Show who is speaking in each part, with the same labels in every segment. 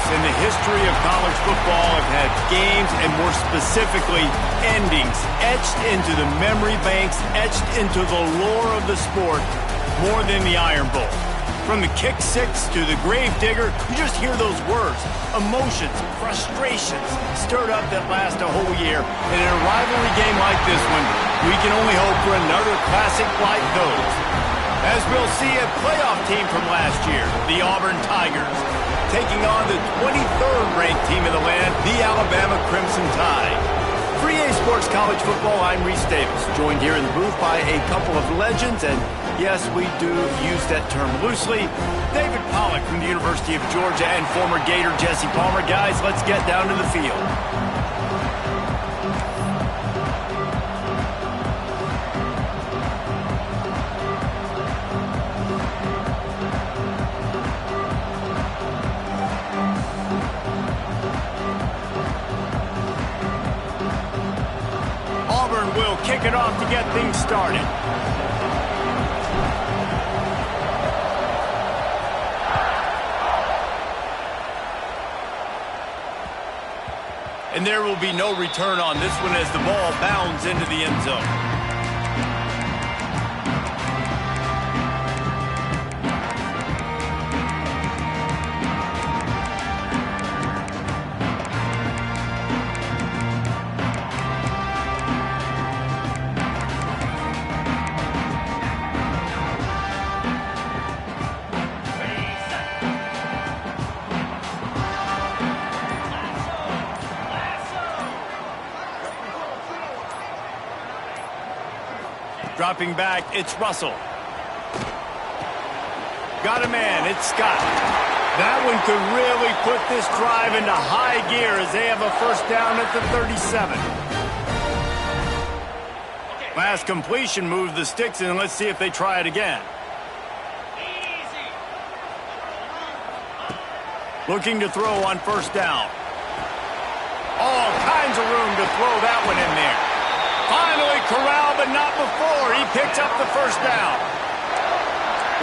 Speaker 1: in the history of college football have had games, and more specifically, endings, etched into the memory banks, etched into the lore of the sport, more than the Iron Bowl. From the kick six to the grave digger, you just hear those words. Emotions, frustrations, stirred up that last a whole year. And in a rivalry game like this one, we can only hope for another classic like those. As we'll see a playoff team from last year, the Auburn Tigers, taking on the 23rd ranked team in the land, the Alabama Crimson Tide. For EA Sports College Football, I'm Reese Davis, joined here in the booth by a couple of legends, and yes, we do use that term loosely. David Pollack from the University of Georgia and former Gator Jesse Palmer. Guys, let's get down to the field. Auburn will kick it off to get things started. And there will be no return on this one as the ball bounds into the end zone. Dropping back, it's Russell. Got a man, it's Scott. That one could really put this drive into high gear as they have a first down at the 37. Last completion moved the sticks in. Let's see if they try it again. Looking to throw on first down. All kinds of room to throw that one in there. Finally corralled, but not before. He picks up the first down.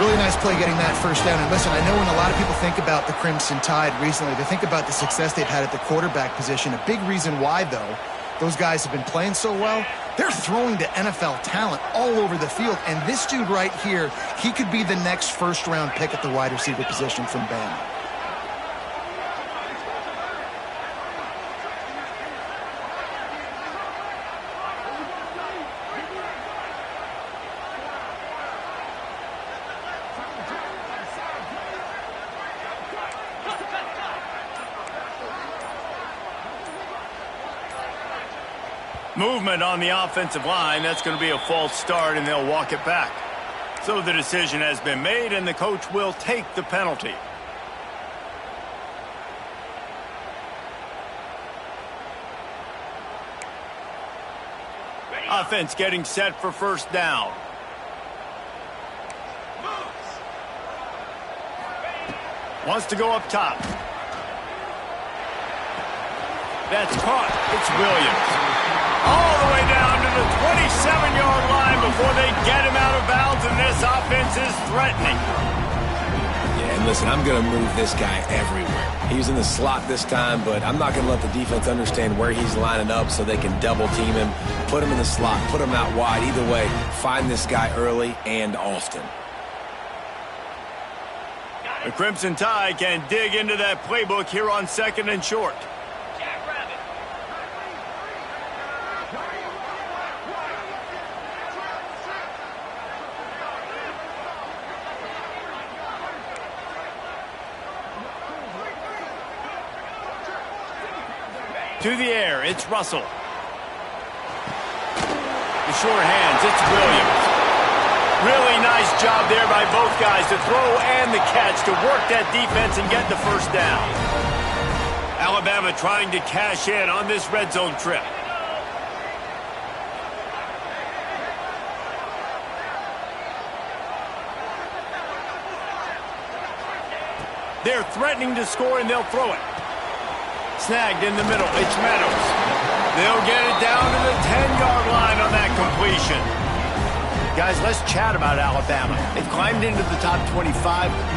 Speaker 2: Really nice play getting that first down. And listen, I know when a lot of people think about the Crimson Tide recently, they think about the success they've had at the quarterback position. A big reason why, though, those guys have been playing so well, they're throwing to NFL talent all over the field. And this dude right here, he could be the next first-round pick at the wide receiver position from Bama.
Speaker 1: Movement on the offensive line. That's going to be a false start, and they'll walk it back. So the decision has been made, and the coach will take the penalty. Offense getting set for first down. Wants to go up top. That's caught. It's Williams. All the way down to the 27-yard line before they get him out of bounds, and this offense is threatening.
Speaker 3: Yeah, and listen, I'm going to move this guy everywhere. He's in the slot this time, but I'm not going to let the defense understand where he's lining up so they can double team him, put him in the slot, put him out wide. Either way, find this guy early and often.
Speaker 1: The Crimson Tide can dig into that playbook here on second and short. To the air, it's Russell. The short hands, it's Williams. Really nice job there by both guys to throw and the catch to work that defense and get the first down. Alabama trying to cash in on this red zone trip. They're threatening to score, and they'll throw it. Snagged in the middle. It's Meadows. They'll get it down to the 10-yard line on that completion. Guys, let's chat about Alabama. They've climbed into the top 25.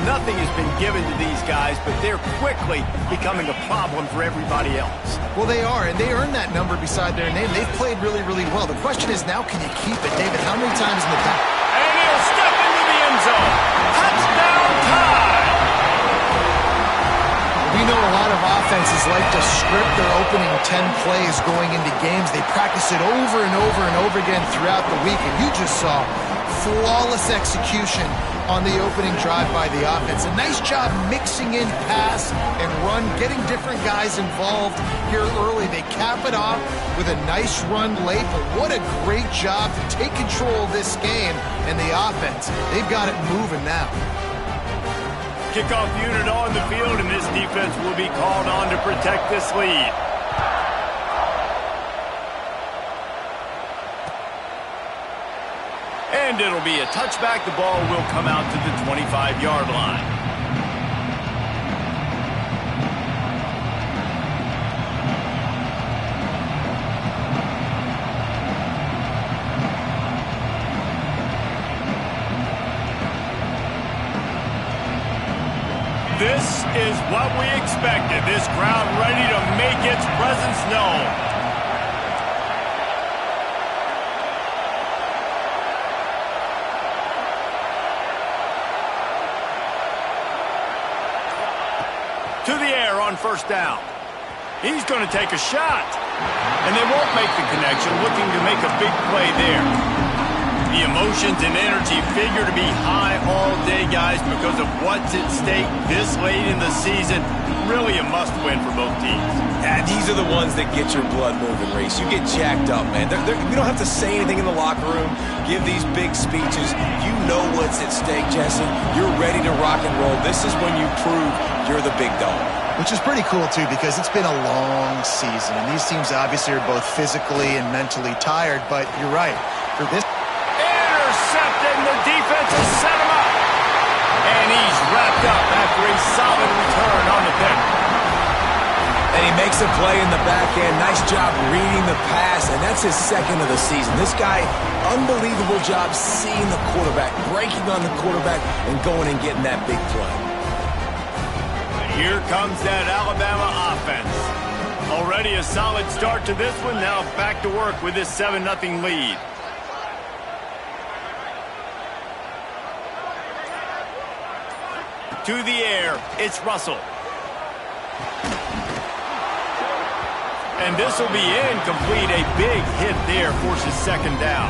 Speaker 1: Nothing has been given to these guys, but they're quickly becoming a problem for everybody else.
Speaker 2: Well, they are, and they earned that number beside their name. They've played really, really well. The question is now, can you keep it? David, how many times in the back?
Speaker 1: And he'll step into the end zone. Touchdown time!
Speaker 2: We know a lot of offenses like to script their opening 10 plays going into games. They practice it over and over and over again throughout the week, and you just saw flawless execution on the opening drive by the offense. A nice job mixing in pass and run, getting different guys involved here early. They cap it off with a nice run late, but what a great job to take control of this game and the offense. They've got it moving now.
Speaker 1: Kickoff unit on the field, and this defense will be called on to protect this lead. And it'll be a touchback. The ball will come out to the 25-yard line. This is what we expected. This crowd ready to make its presence known. To the air on first down. He's going to take a shot. And they won't make the connection, looking to make a big play there. The emotions and energy figure to be high all day, guys, because of what's at stake this late in the season. Really a must-win for both teams.
Speaker 3: And these are the ones that get your blood moving, Reese. You get jacked up, man. We don't have to say anything in the locker room, give these big speeches. You know what's at stake, Jesse. You're ready to rock and roll. This is when you prove you're the big dog.
Speaker 2: Which is pretty cool, too, because it's been a long season. And these teams obviously are both physically and mentally tired. But you're right. For this...
Speaker 1: Intercepted, and the defense has set him up. And he's wrapped up after a solid return on the pick.
Speaker 3: And he makes a play in the back end. Nice job reading the pass, and that's his second of the season. This guy, unbelievable job seeing the quarterback, breaking on the quarterback, and going and getting that big play.
Speaker 1: Here comes that Alabama offense. Already a solid start to this one. Now back to work with this 7-0 lead. To the air, it's Russell. And this will be incomplete. A big hit there forces second down.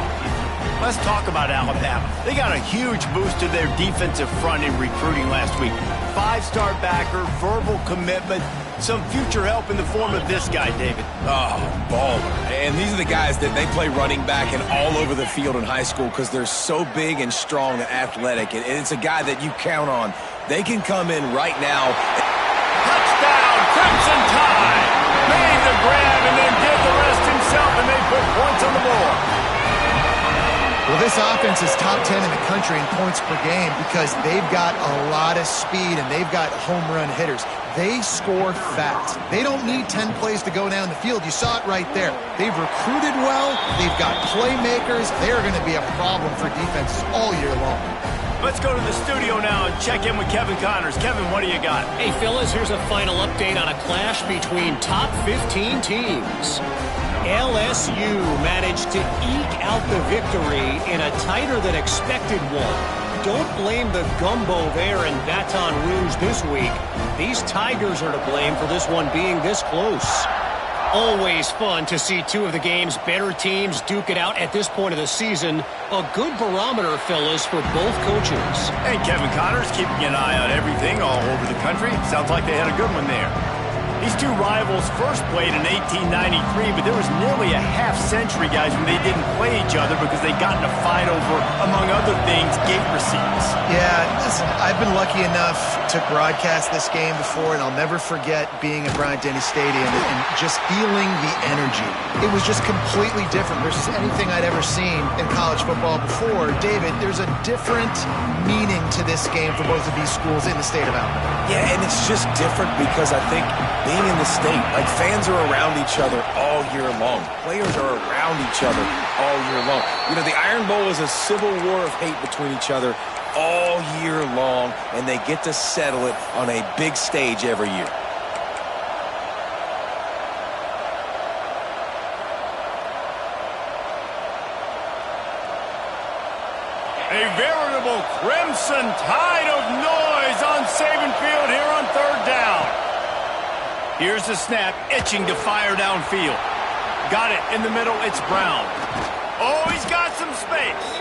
Speaker 1: Let's talk about Alabama. They got a huge boost to their defensive front in recruiting last week. 5-star backer, verbal commitment, some future help in the form of this guy, David.
Speaker 3: Oh, baller. And these are the guys that they play running back and all over the field in high school because they're so big and strong and athletic. And it's a guy that you count on. They can come in right now.
Speaker 1: Touchdown, Crimson Tide. Made the grab and then did the rest himself, and they put points on the board.
Speaker 2: Well, this offense is top 10 in the country in points per game because they've got a lot of speed and they've got home run hitters. They score fast. They don't need 10 plays to go down the field. You saw it right there. They've recruited well. They've got playmakers. They are going to be a problem for defenses all year long.
Speaker 1: Let's go to the studio now and check in with Kevin Connors. Kevin, what do you got?
Speaker 4: Hey, fellas, here's a final update on a clash between top 15 teams. LSU managed to eke out the victory in a tighter than expected one. Don't blame the gumbo there in Baton Rouge this week. These Tigers are to blame for this one being this close. Always fun to see two of the game's better teams duke it out at this point of the season. A good barometer, fellas, for both coaches.
Speaker 1: And Kevin Connors keeping an eye on everything all over the country. Sounds like they had a good one there. These two rivals first played in 1893, but there was nearly a half-century, guys, when they didn't play each other because they got in a fight over, among other things, gate receipts.
Speaker 2: Yeah, listen, I've been lucky enough to broadcast this game before, and I'll never forget being at Bryant-Denny Stadium and just feeling the energy. It was just completely different versus anything I'd ever seen in college football before. David, there's a different meaning to this game for both of these schools in the state of Alabama.
Speaker 3: Yeah, and it's just different because I think being in the state. Like, fans are around each other all year long. Players are around each other all year long. You know, the Iron Bowl is a civil war of hate between each other all year long, and they get to settle it on a big stage every year.
Speaker 1: A veritable crimson tide of noise on Saban Field here on third down. Here's the snap, itching to fire downfield. Got it in the middle, it's Brown. Oh, he's got some space.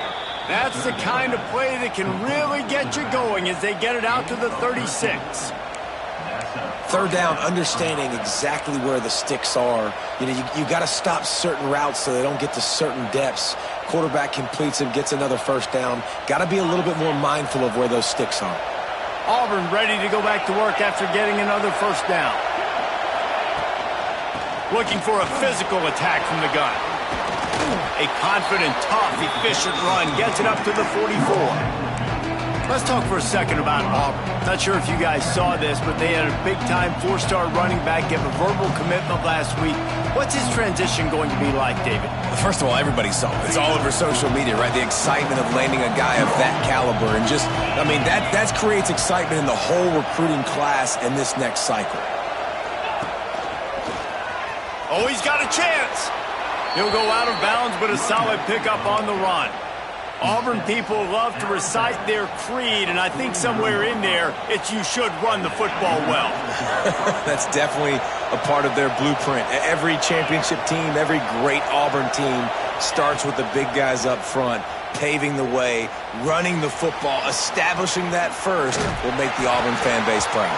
Speaker 1: That's the kind of play that can really get you going as they get it out to the 36.
Speaker 3: Third down, understanding exactly where the sticks are. You know, you got to stop certain routes so they don't get to certain depths. Quarterback completes and gets another first down. Got to be a little bit more mindful of where those sticks are.
Speaker 1: Auburn ready to go back to work after getting another first down. Looking for a physical attack from the gun. A confident, tough, efficient run gets it up to the 44. Let's talk for a second about Auburn. Not sure if you guys saw this, but they had a big-time four-star running back give a verbal commitment last week. What's his transition going to be like, David?
Speaker 3: First of all, everybody saw it. It's all over social media, right? The excitement of landing a guy of that caliber. And just, I mean, that creates excitement in the whole recruiting class in this next cycle.
Speaker 1: Oh, he's got a chance. He'll go out of bounds, but a solid pickup on the run. Auburn people love to recite their creed, and I think somewhere in there, it's you should run the football well.
Speaker 3: That's definitely a part of their blueprint. Every championship team, every great Auburn team starts with the big guys up front, paving the way, running the football, establishing that first will make the Auburn fan base proud.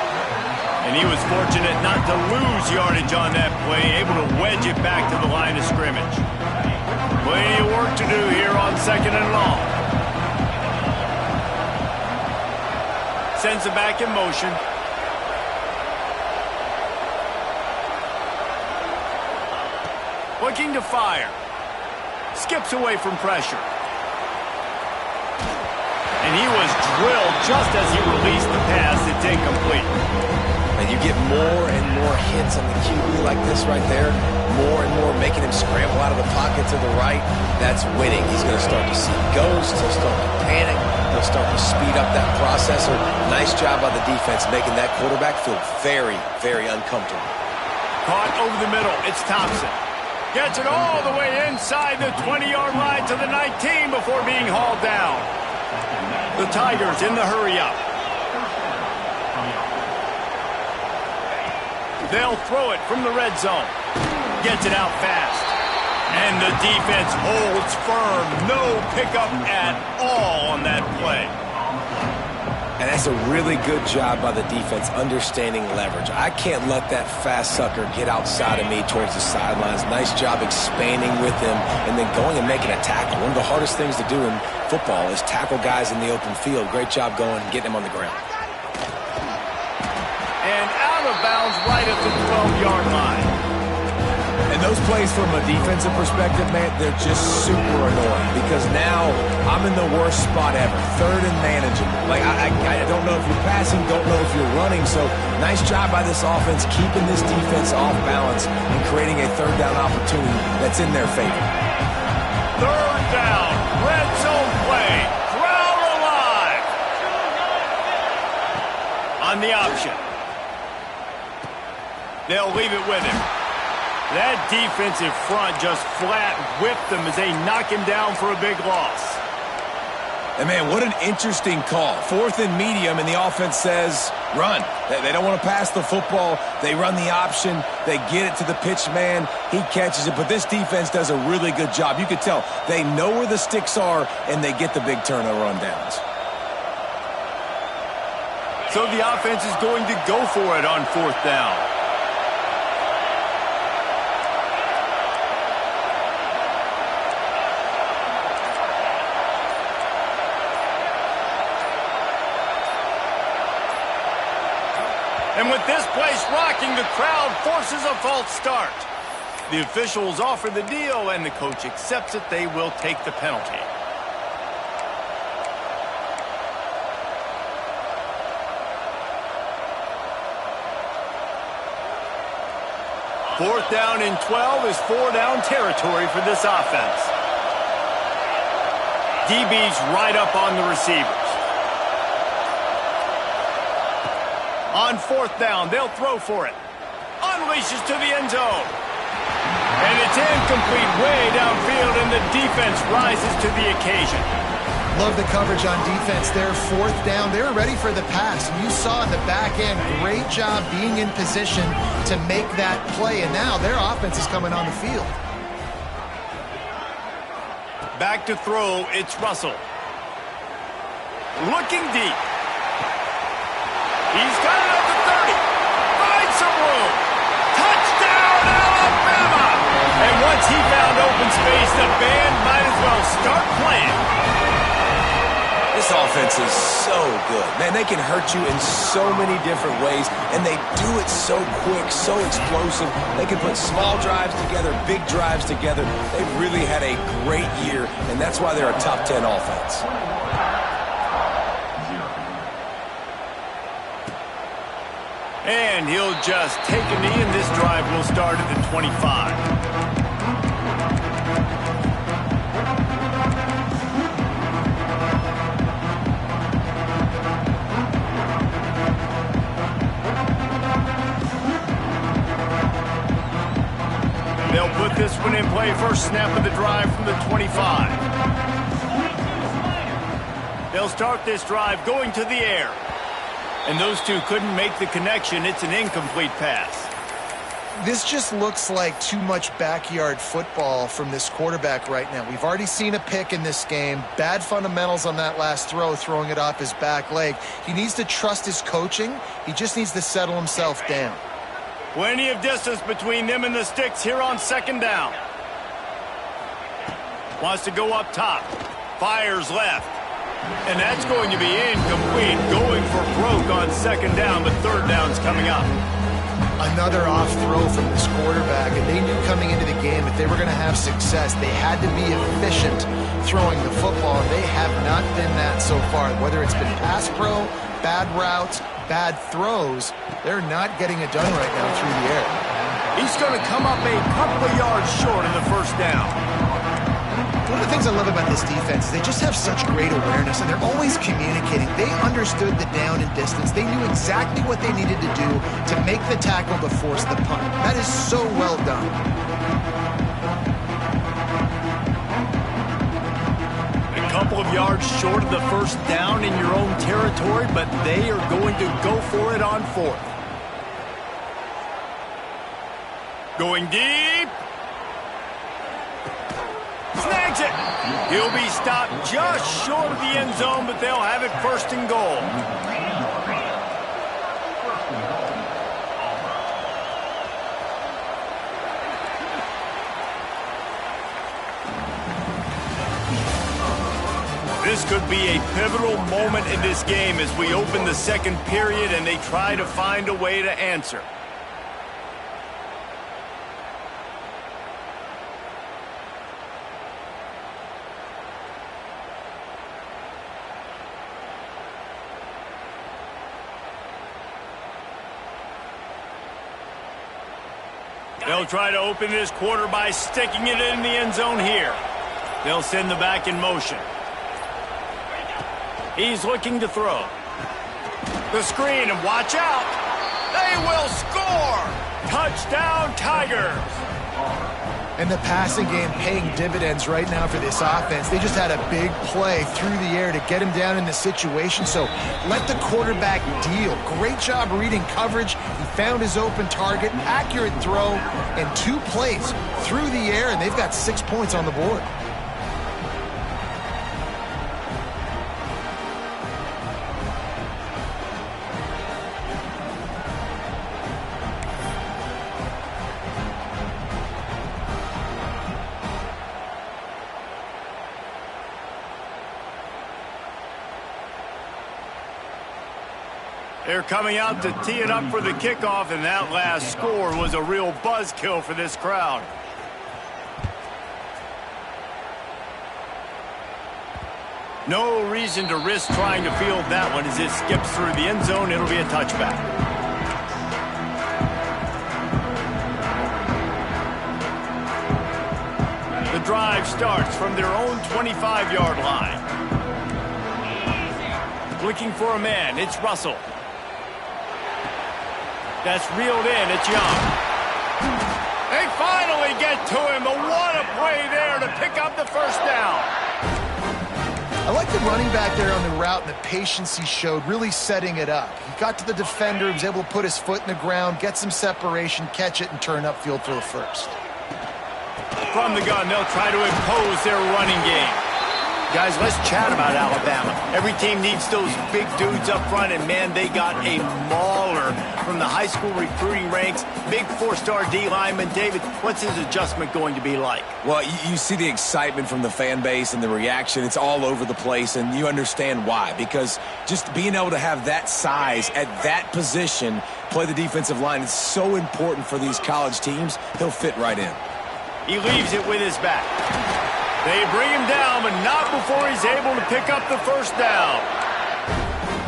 Speaker 1: And he was fortunate not to lose yardage on that play, able to wedge it back to the line of scrimmage. Plenty of work to do here on second and long. Sends it back in motion. Looking to fire. Skips away from pressure. And he was drilled just as he released the pass. It's incomplete.
Speaker 3: And you get more and more hits on the QB like this right there. More and more making him scramble out of the pocket to the right. That's winning. He's going to start to see ghosts. He'll start to panic. He'll start to speed up that processor. Nice job by the defense making that quarterback feel very, very uncomfortable.
Speaker 1: Caught over the middle. It's Thompson. Gets it all the way inside the 20-yard line to the 19 before being hauled down. The Tigers in the hurry-up. They'll throw it from the red zone. Gets it out fast. And the defense holds firm. No pickup at all on that play.
Speaker 3: And that's a really good job by the defense understanding leverage. I can't let that fast sucker get outside of me towards the sidelines. Nice job expanding with him and then going and making a tackle. One of the hardest things to do in football is tackle guys in the open field. Great job going and getting him on the ground.
Speaker 1: And out of bounds right at the 12-yard line.
Speaker 3: And those plays from a defensive perspective, man, they're just super annoying because now I'm in the worst spot ever. Third and manageable. Like, I don't know if you're passing, don't know if you're running. So nice job by this offense keeping this defense off balance and creating a third down opportunity that's in their favor.
Speaker 1: Third down, red zone play, crowd alive. On the option. They'll leave it with him. That defensive front just flat whipped them as they knock him down for a big loss.
Speaker 3: And, man, what an interesting call. Fourth and medium, and the offense says, run. They don't want to pass the football. They run the option. They get it to the pitch man. He catches it. But this defense does a really good job. You can tell they know where the sticks are, and they get the big turnover on downs.
Speaker 1: So the offense is going to go for it on fourth down. And with this place rocking, the crowd forces a false start. The officials offer the deal, and the coach accepts it. They will take the penalty. 4th down and 12 is 4-down territory for this offense. DB's right up on the receivers. On 4th down, they'll throw for it. Unleashes to the end zone. And it's incomplete way downfield, and the defense rises to the occasion.
Speaker 2: Love the coverage on defense there. 4th down, they were ready for the pass. And you saw in the back end, great job being in position to make that play. And now their offense is coming on the field.
Speaker 1: Back to throw, it's Russell. Looking deep. He's got it up to 30. Finds some room. Touchdown, Alabama! And once he found open space, the band might as well start playing.
Speaker 3: This offense is so good. Man, they can hurt you in so many different ways, and they do it so quick, so explosive. They can put small drives together, big drives together. They've really had a great year, and that's why they're a top 10 offense.
Speaker 1: And he'll just take a knee, and this drive will start at the 25. They'll put this one in play. First snap of the drive from the 25. They'll start this drive going to the air. And those two couldn't make the connection. It's an incomplete pass.
Speaker 2: This just looks like too much backyard football from this quarterback right now. We've already seen a pick in this game. Bad fundamentals on that last throw, throwing it off his back leg. He needs to trust his coaching. He just needs to settle himself down.
Speaker 1: Plenty of distance between them and the sticks here on 2nd down. Wants to go up top. Fires left. And that's going to be incomplete. Going for broke on 2nd down, but 3rd down's coming up.
Speaker 2: Another off throw from this quarterback, and they knew coming into the game if they were going to have success, they had to be efficient throwing the football, and they have not been that so far. Whether it's been pass pro, bad routes, bad throws, they're not getting it done right now through the air.
Speaker 1: He's going to come up a couple of yards short of the 1st down.
Speaker 2: One of the things I love about this defense is they just have such great awareness, and they're always communicating. They understood the down and distance. They knew exactly what they needed to do to make the tackle to force the punt. That is so well done.
Speaker 1: A couple of yards short of the 1st down in your own territory, but they are going to go for it on 4th. Going deep. Snags it. He'll be stopped just short of the end zone, but they'll have it 1st and goal. This could be a pivotal moment in this game as we open the 2nd period and they try to find a way to answer. They'll try to open this quarter by sticking it in the end zone here. They'll send the back in motion. He's looking to throw. The screen, and watch out. They will score. Touchdown, Tigers.
Speaker 2: And the passing game paying dividends right now for this offense. They just had a big play through the air to get him down in the situation. So let the quarterback deal. Great job reading coverage. He found his open target, accurate throw, and 2 plays through the air, and they've got 6 points on the board.
Speaker 1: They're coming out to tee it up for the kickoff, and that last score was a real buzzkill for this crowd. No reason to risk trying to field that one as it skips through the end zone. It'll be a touchback. The drive starts from their own 25-yard line. Looking for a man, it's Russell. That's reeled in, it's Young. They finally get to him, but what a play there to pick up the first down.
Speaker 2: I like the running back there on the route and the patience he showed, really setting it up. He got to the defender, he was able to put his foot in the ground, get some separation, catch it, and turn upfield for the first.
Speaker 1: From the gun, they'll try to impose their running game. Guys, let's chat about Alabama. Every team needs those big dudes up front, and, man, they got a mauler from the high school recruiting ranks. Big four-star D lineman. David, what's his adjustment going to be like?
Speaker 3: Well, you see the excitement from the fan base and the reaction. It's all over the place, and you understand why. Because just being able to have that size at that position, play the defensive line, is so important for these college teams. He'll fit right in.
Speaker 1: He leaves it with his back. They bring him down, but not before he's able to pick up the first down.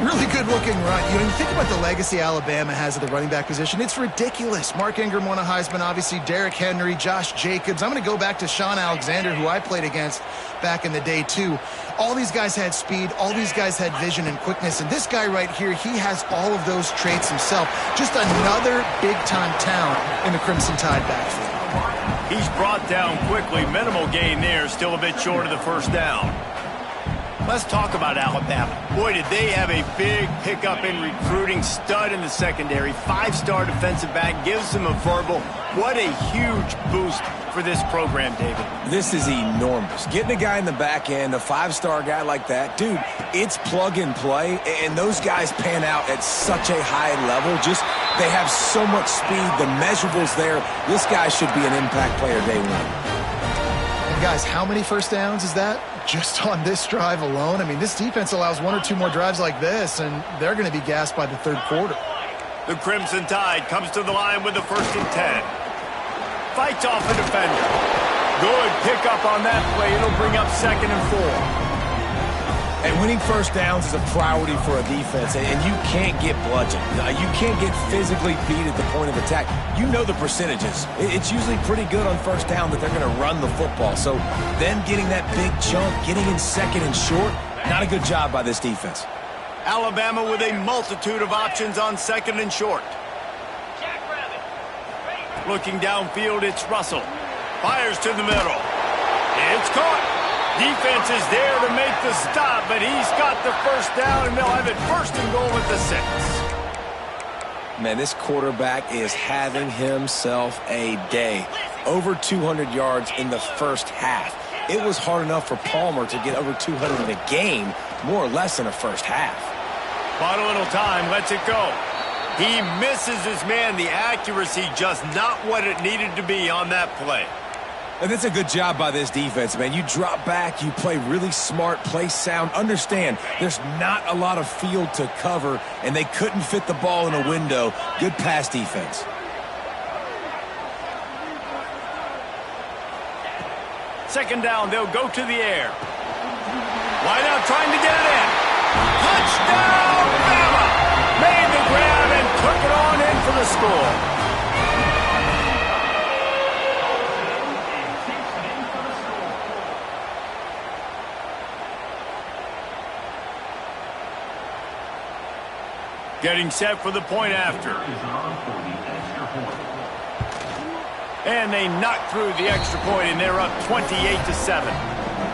Speaker 2: Really good-looking run. You think about the legacy Alabama has at the running back position. It's ridiculous. Mark Ingram won a Heisman, obviously. Derrick Henry, Josh Jacobs. I'm going to go back to Sean Alexander, who I played against back in the day, too. All these guys had speed. All these guys had vision and quickness. And this guy right here, he has all of those traits himself. Just another big-time talent in the Crimson Tide backfield.
Speaker 1: He's brought down quickly. Minimal gain there. Still a bit short of the first down. Let's talk about Alabama. Boy, did they have a big pickup in recruiting. Stud in the secondary. 5-star defensive back. Gives them a verbal. What a huge boost for this program, David.
Speaker 3: This is enormous. Getting a guy in the back end, a 5-star guy like that, dude, it's plug and play, and those guys pan out at such a high level. Just, they have so much speed. The measurables there. This guy should be an impact player day one.
Speaker 2: And guys, how many first downs is that? Just on this drive alone? I mean, this defense allows 1 or 2 more drives like this, and they're going to be gassed by the third quarter.
Speaker 1: The Crimson Tide comes to the line with the 1st and 10. Fights off the defender. Good pickup on that play. It'll bring up 2nd and 4.
Speaker 3: And winning first downs is a priority for a defense, and you can't get bludgeoned. You can't get physically beat at the point of attack. You know the percentages. It's usually pretty good on first down that they're going to run the football. So then getting that big chunk, getting in 2nd and short, not a good job by this defense.
Speaker 1: Alabama with a multitude of options on 2nd and short. Looking downfield, it's Russell. Fires to the middle. It's caught. Defense is there to make the stop, but he's got the first down, and they'll have it 1st and goal at the 6.
Speaker 3: Man, this quarterback is having himself a day. Over 200 yards in the first half. It was hard enough for Palmer to get over 200 in a game, more or less in a first half.
Speaker 1: Final little time, lets it go. He misses his man. The accuracy just not what it needed to be on that play.
Speaker 3: And that's a good job by this defense, man. You drop back, you play really smart, play sound. Understand, there's not a lot of field to cover, and they couldn't fit the ball in a window. Good pass defense.
Speaker 1: Second down, they'll go to the air. Wide out trying to get it in. Touchdown, Bama! Made the grab and took it on in for the score. Getting set for the point after. And they knock through the extra point, and they're up 28-7.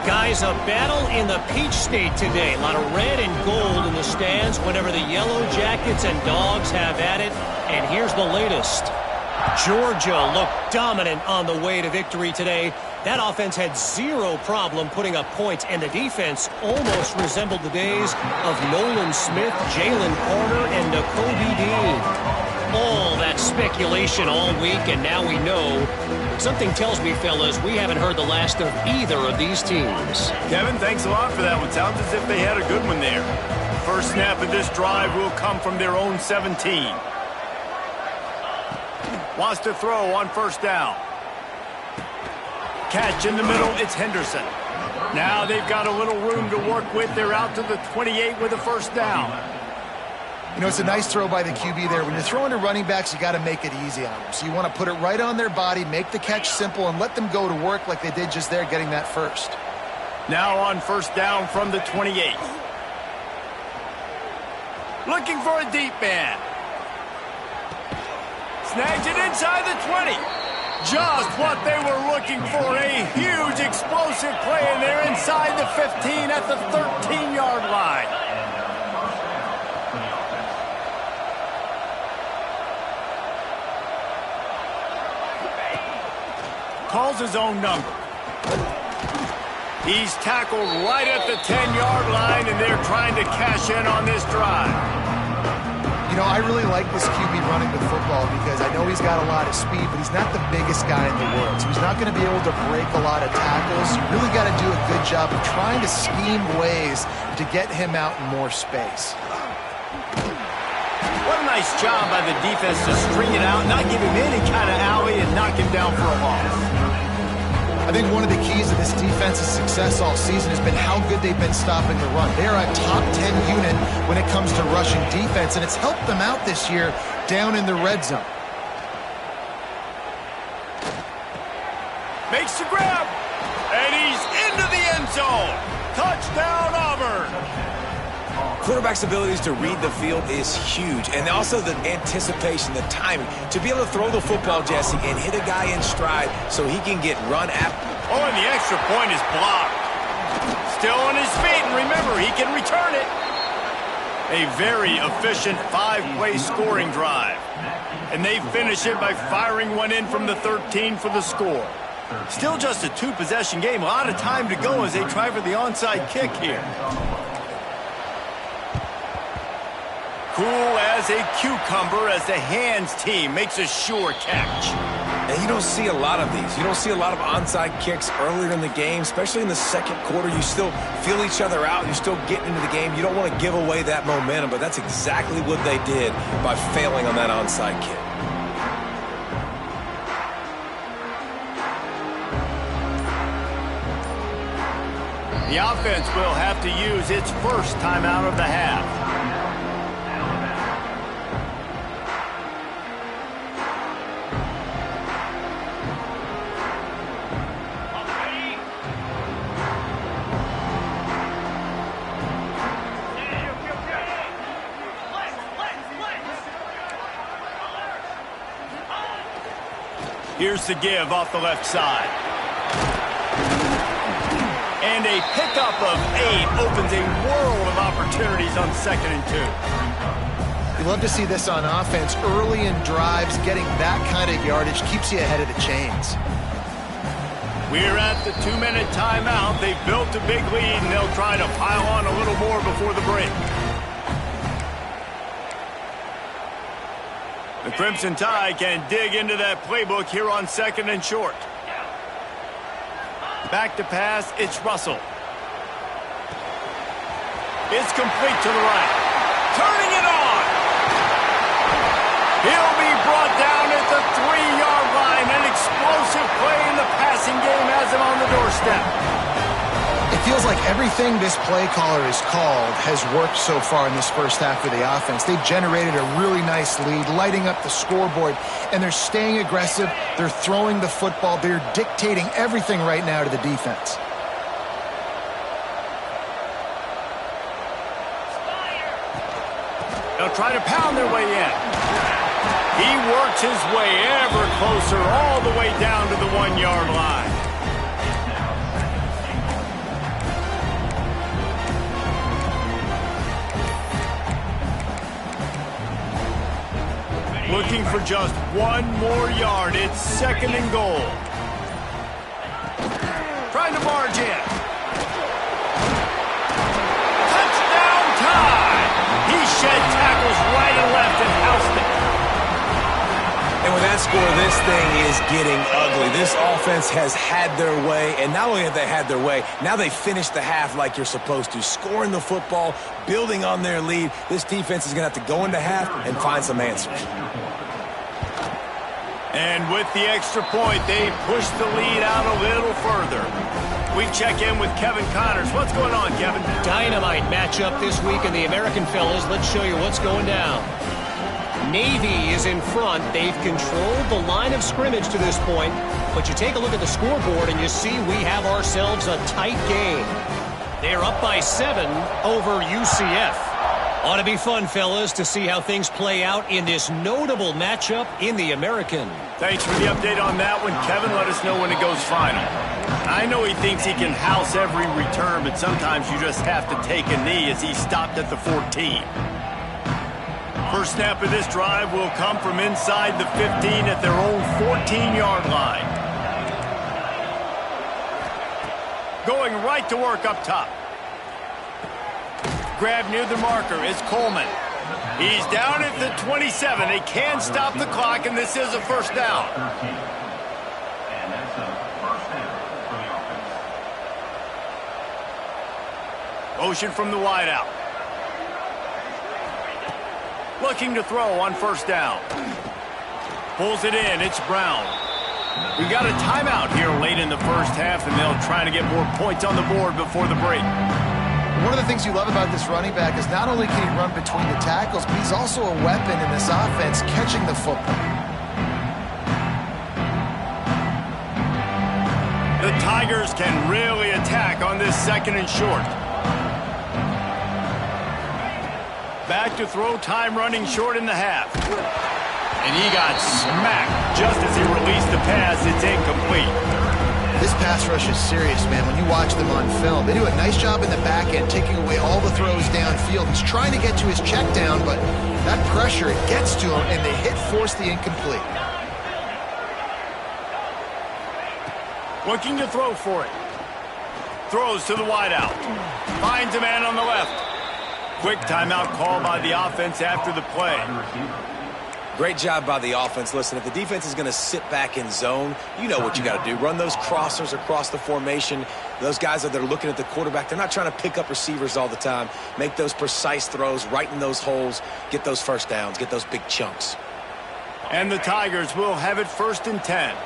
Speaker 4: Guys, a battle in the Peach State today. A lot of red and gold in the stands whenever the Yellow Jackets and Dogs have at it. And here's the latest. Georgia looked dominant on the way to victory today. That offense had zero problem putting up points, and the defense almost resembled the days of Nolan Smith, Jalen Carter, and Nakobe Dean. All that speculation all week, and now we know. Something tells me, fellas, we haven't heard the last of either of these teams.
Speaker 1: Kevin, thanks a lot for that one. Sounds as if they had a good one there. First snap of this drive will come from their own 17. Wants to throw on first down. Catch in the middle, it's Henderson. Now they've got a little room to work with. They're out to the 28 with a first down.
Speaker 2: You know, it's a nice throw by the QB there. When you're throwing to running backs, you got to make it easy on them. So you want to put it right on their body, make the catch simple, and let them go to work like they did just there, getting that first.
Speaker 1: Now on first down from the 28. Looking for a deep man. Snags it inside the 20. Just what they were looking for. A huge explosive play, and they're inside the 15 at the 13-yard line. Calls his own number. He's tackled right at the 10-yard line, and they're trying to cash in on this drive.
Speaker 2: You know, I really like this QB running the football because I know he's got a lot of speed, but he's not the biggest guy in the world. So he's not going to be able to break a lot of tackles. You really got to do a good job of trying to scheme ways to get him out in more space.
Speaker 1: What a nice job by the defense to string it out, not give him any kind of alley, and knock him down for a loss.
Speaker 2: I think one of the keys to this defense's success all season has been how good they've been stopping the run. They are a top 10 unit when it comes to rushing defense, and it's helped them out this year down in the red zone.
Speaker 1: Makes the grab, and he's into the end zone. Touchdown, Auburn.
Speaker 3: Quarterback's abilities to read the field is huge, and also the anticipation, the timing. To be able to throw the football, Jesse, and hit a guy in stride so he can get run at.
Speaker 1: Oh, and the extra point is blocked. Still on his feet, and remember, he can return it. A very efficient 5-play scoring drive. And they finish it by firing one in from the 13 for the score. Still just a 2-possession game. A lot of time to go as they try for the onside kick here. Cool as a cucumber as the hands team makes a sure catch.
Speaker 3: And you don't see a lot of these. You don't see a lot of onside kicks earlier in the game, especially in the second quarter. You still feel each other out. You're still getting into the game. You don't want to give away that momentum, but that's exactly what they did by failing on that onside kick.
Speaker 1: The offense will have to use its first timeout of the half. Here's the give off the left side. And a pickup of 8 opens a world of opportunities on 2nd and 2.
Speaker 2: You love to see this on offense. Early in drives, getting that kind of yardage keeps you ahead of the chains.
Speaker 1: We're at the 2-minute timeout. They've built a big lead, and they'll try to pile on a little more before the break. The Crimson Tide can dig into that playbook here on 2nd and short. Back to pass, it's Russell. It's complete to the right. Turning it on. He'll be brought down at the 3-yard line. An explosive play in the passing game has him on the doorstep.
Speaker 2: It feels like everything this play caller has called has worked so far in this first half of the offense. They've generated a really nice lead, lighting up the scoreboard, and they're staying aggressive. They're throwing the football. They're dictating everything right now to the defense.
Speaker 1: They'll try to pound their way in. He works his way ever closer all the way down to the 1-yard line. Looking for just 1 more yard. It's 2nd and goal. Trying to barge in. Touchdown Tide! He shed tackles right and left and housed it.
Speaker 3: And with that score, this thing is getting ugly. This offense has had their way, and not only have they had their way, now they finished the half like you're supposed to, scoring the football, building on their lead. This defense is going to have to go into half and find some answers. And
Speaker 1: with the extra point, they push the lead out a little further. We check in with Kevin Connors. What's going on, Kevin?
Speaker 4: Dynamite matchup this week in the American, fellas. Let's show you what's going down. Navy is in front. They've controlled the line of scrimmage to this point. But you take a look at the scoreboard and you see we have ourselves a tight game. They're up by 7 over UCF. Ought to be fun, fellas, to see how things play out in this notable matchup in the American.
Speaker 1: Thanks for the update on that one, Kevin. Let us know when it goes final. I know he thinks he can house every return, but sometimes you just have to take a knee as he stopped at the 14. First snap of this drive will come from inside the 15 at their own 14-yard line. Going right to work up top. Grab near the marker is Coleman. He's down at the 27. They can stop the clock, and this is a first down. Motion from the wideout. Looking to throw on first down. Pulls it in. It's Brown. We got a timeout here late in the first half, and they'll try to get more points on the board before the break.
Speaker 2: One of the things you love about this running back is not only can he run between the tackles, but he's also a weapon in this offense catching the football.
Speaker 1: The Tigers can really attack on this second and short. Back to throw, time running short in the half. And he got smacked just as he released the pass. It's incomplete.
Speaker 2: This pass rush is serious, man. When you watch them on film, they do a nice job in the back end, taking away all the throws downfield. He's trying to get to his check down, but that pressure, it gets to him, and they force the incomplete.
Speaker 1: Looking to throw for it. Throws to the wideout. Finds a man on the left. Quick timeout call by the offense after the play.
Speaker 3: Great job by the offense. Listen, if the defense is going to sit back in zone, you know what you got to do. Run those crossers across the formation. Those guys that are looking at the quarterback, they're not trying to pick up receivers all the time. Make those precise throws, right in those holes, get those first downs, get those big chunks.
Speaker 1: And the Tigers will have it 1st and 10.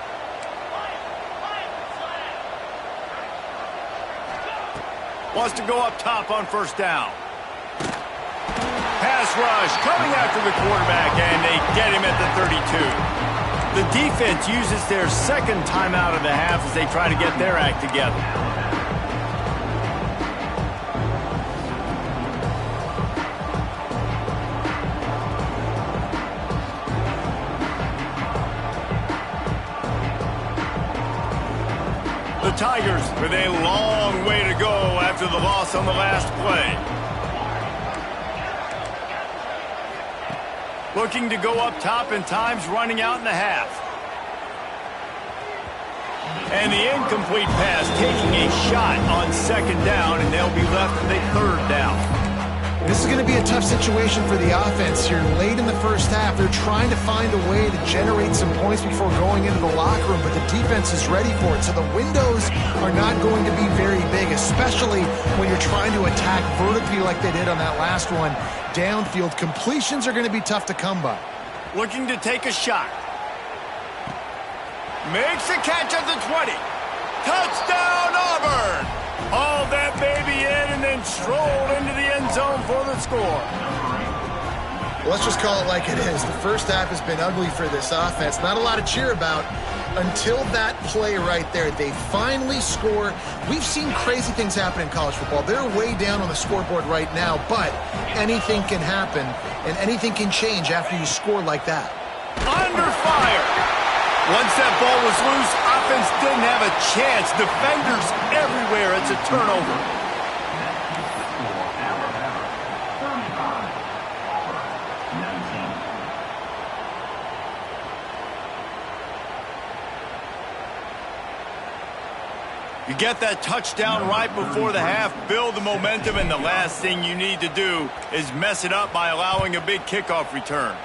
Speaker 1: Wants to go up top on first down. Pass rush coming after the quarterback, and they get him at the 32. The defense uses their second timeout of the half as they try to get their act together. The Tigers with a long way to go after the loss on the last play. Looking to go up top, and time's running out in the half. And the incomplete pass taking a shot on second down, and they'll be left with a third down.
Speaker 2: This is going to be a tough situation for the offense here. Late in the first half, they're trying to find a way to generate some points before going into the locker room, but the defense is ready for it. So the windows are not going to be very big, especially when you're trying to attack vertically like they did on that last one. Downfield completions are going to be tough to come by.
Speaker 1: Looking to take a shot. Makes a catch at the 20. Touchdown, Auburn! Hauled that baby in and then strolled into the end zone for the score.
Speaker 2: Let's just call it like it is. The first half has been ugly for this offense. Not a lot to cheer about until that play right there. They finally score. We've seen crazy things happen in college football. They're way down on the scoreboard right now, but anything can happen, and anything can change after you score like that.
Speaker 1: Under fire. Once that ball was loose, offense didn't have a chance. Defenders everywhere. It's a turnover. You get that touchdown right before the half, build the momentum, and the last thing you need to do is mess it up by allowing a big kickoff return.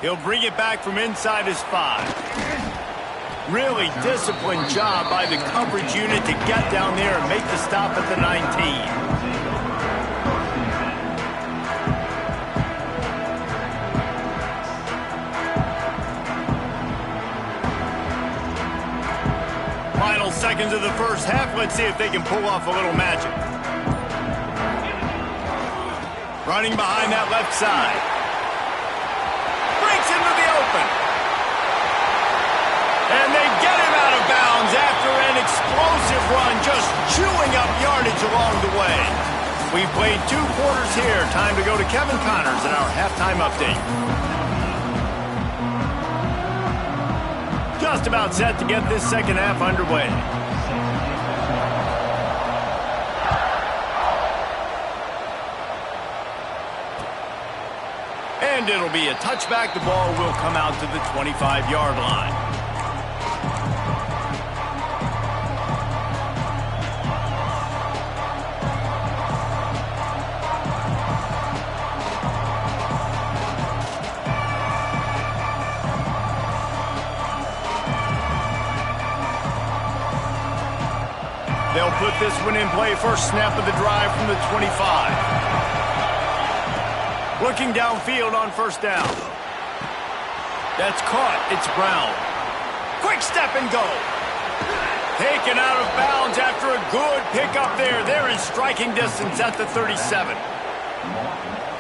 Speaker 1: He'll bring it back from inside his 5. Really disciplined job by the coverage unit to get down there and make the stop at the 19. seconds of the first half. Let's see if they can pull off a little magic. Running behind that left side. Breaks into the open. And they get him out of bounds after an explosive run, just chewing up yardage along the way. We've played 2 quarters here. Time to go to Kevin Connors in our halftime update. Just about set to get this second half underway. And it'll be a touchback. The ball will come out to the 25-yard line. They'll put this one in play. First snap of the drive from the 25. Looking downfield on first down. That's caught. It's Brown. Quick step and go. Taken out of bounds after a good pickup there. They're in striking distance at the 37.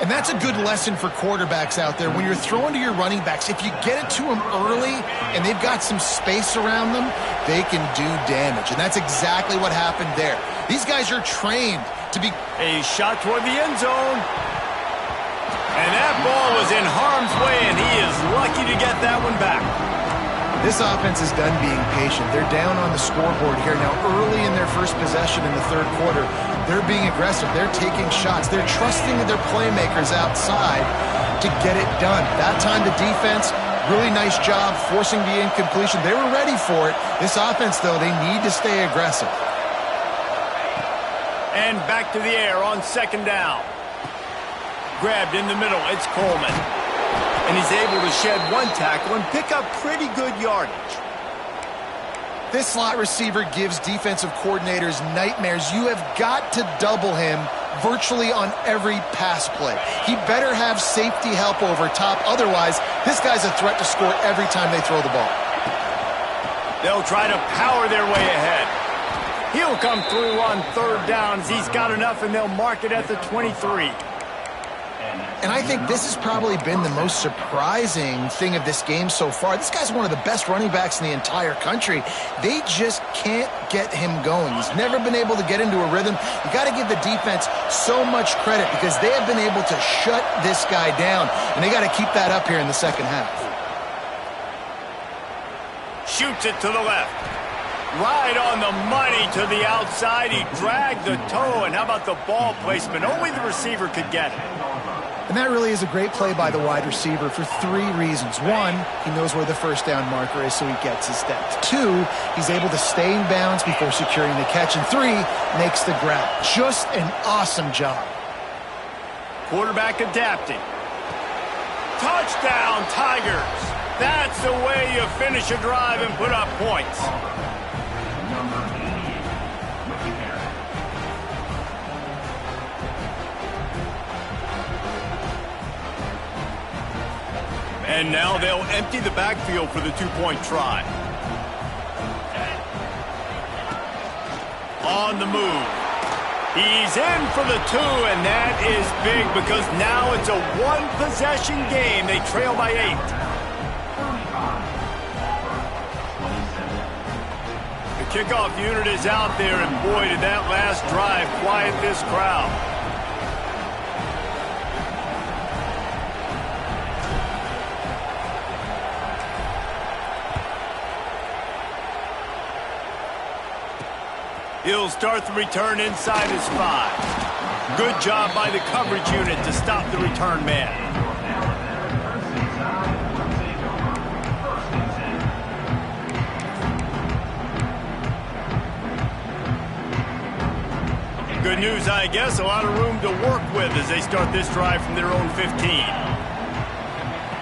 Speaker 2: And that's a good lesson for quarterbacks out there. When you're throwing to your running backs, if you get it to them early and they've got some space around them, they can do damage. And that's exactly what happened there. These guys are trained to be...
Speaker 1: A shot toward the end zone. And that ball was in harm's way, and he is lucky to get that one back.
Speaker 2: This offense is done being patient. They're down on the scoreboard here. Now, early in their first possession in the third quarter, they're being aggressive. They're taking shots. They're trusting their playmakers outside to get it done. That time, the defense, really nice job forcing the incompletion. They were ready for it. This offense, though, they need to stay aggressive.
Speaker 1: And back to the air on second down. Grabbed in the middle. It's Coleman. And he's able to shed one tackle and pick up pretty good yardage.
Speaker 2: This slot receiver gives defensive coordinators nightmares. You have got to double him virtually on every pass play. He better have safety help over top. Otherwise, this guy's a threat to score every time they throw the ball.
Speaker 1: They'll try to power their way ahead. He'll come through on third downs. He's got enough, and they'll mark it at the 23.
Speaker 2: And I think this has probably been the most surprising thing of this game so far. This guy's one of the best running backs in the entire country. They just can't get him going. He's never been able to get into a rhythm. You got to give the defense so much credit because they have been able to shut this guy down, and they got to keep that up here in the second half.
Speaker 1: Shoots it to the left. Right on the money to the outside. He dragged the toe, and how about the ball placement? Only the receiver could get it.
Speaker 2: And that really is a great play by the wide receiver for 3 reasons. 1, he knows where the first down marker is, so he gets his steps. 2, he's able to stay in bounds before securing the catch. And 3, makes the grab. Just an awesome job.
Speaker 1: Quarterback adapting. Touchdown, Tigers. That's the way you finish a drive and put up points. And now they'll empty the backfield for the 2-point try. On the move. He's in for the 2, and that is big because now it's a 1-possession game. They trail by 8. The kickoff unit is out there, and boy, did that last drive quiet this crowd. He'll start the return inside his 5. Good job by the coverage unit to stop the return man. Good news, I guess. A lot of room to work with as they start this drive from their own 15.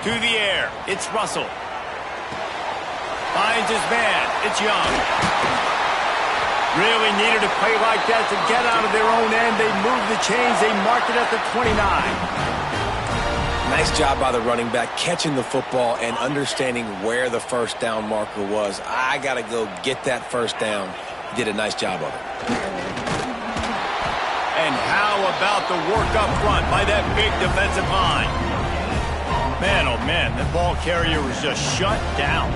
Speaker 1: To the air. It's Russell. Finds his man. It's Young. Really needed a play like that to get out of their own end. They move the chains. They mark it at the 29.
Speaker 3: Nice job by the running back, catching the football and understanding where the first down marker was. I got to go get that first down. He did a nice job of it.
Speaker 1: And how about the work up front by that big defensive line? Man, oh man, the ball carrier was just shut down.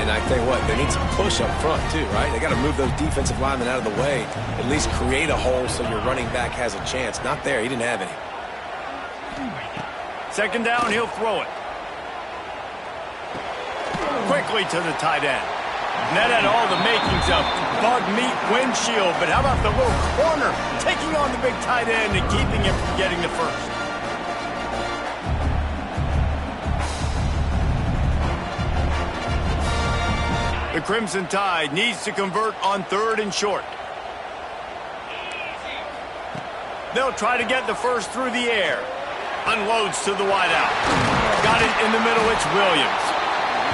Speaker 3: And I tell you what, they need some push up front too, right? They got to move those defensive linemen out of the way, at least create a hole so your running back has a chance. Not there. He didn't have any.
Speaker 1: Second down, he'll throw it. Quickly to the tight end. And that had all the makings of bug meat windshield, but how about the little corner taking on the big tight end and keeping him from getting the first? The Crimson Tide needs to convert on 3rd and short. They'll try to get the first through the air. Unloads to the wideout. Got it in the middle, it's Williams.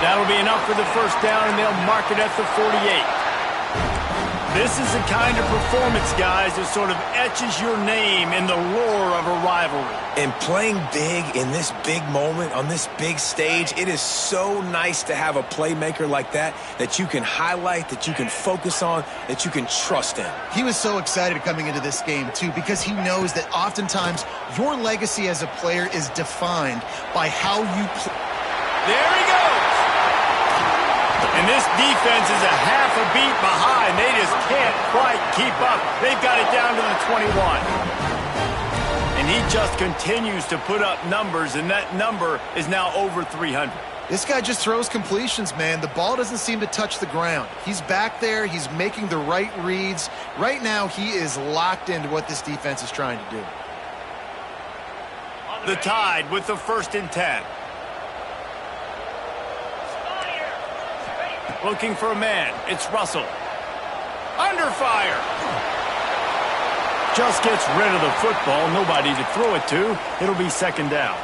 Speaker 1: That'll be enough for the first down, and they'll mark it at the 48. This is the kind of performance, guys, that sort of etches your name in the lore of a rivalry.
Speaker 3: And playing big in this big moment, on this big stage, it is so nice to have a playmaker like that you can highlight, that you can focus on, that you can trust in.
Speaker 2: He was so excited coming into this game, too, because he knows that oftentimes your legacy as a player is defined by how you play.
Speaker 1: There he goes! And this defense is a half a beat behind. They just can't quite keep up. They've got it down to the 21. And he just continues to put up numbers, and that number is now over 300.
Speaker 2: This guy just throws completions, man. The ball doesn't seem to touch the ground. He's back there. He's making the right reads. Right now, he is locked into what this defense is trying to do.
Speaker 1: The Tide with the 1st and 10. Looking for a man. It's Russell. Under fire. Just gets rid of the football. Nobody to throw it to. It'll be 2nd down.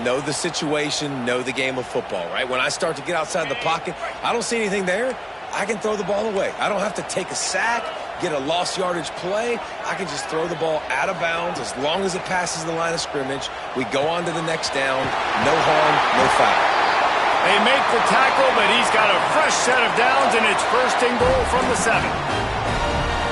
Speaker 3: Know the situation, know the game of football, right? When I start to get outside the pocket, I don't see anything there. I can throw the ball away. I don't have to take a sack, get a lost yardage play. I can just throw the ball out of bounds as long as it passes the line of scrimmage. We go on to the next down. No harm, no foul.
Speaker 1: They make the tackle, but he's got a fresh set of downs, and it's 1st and goal from the 7.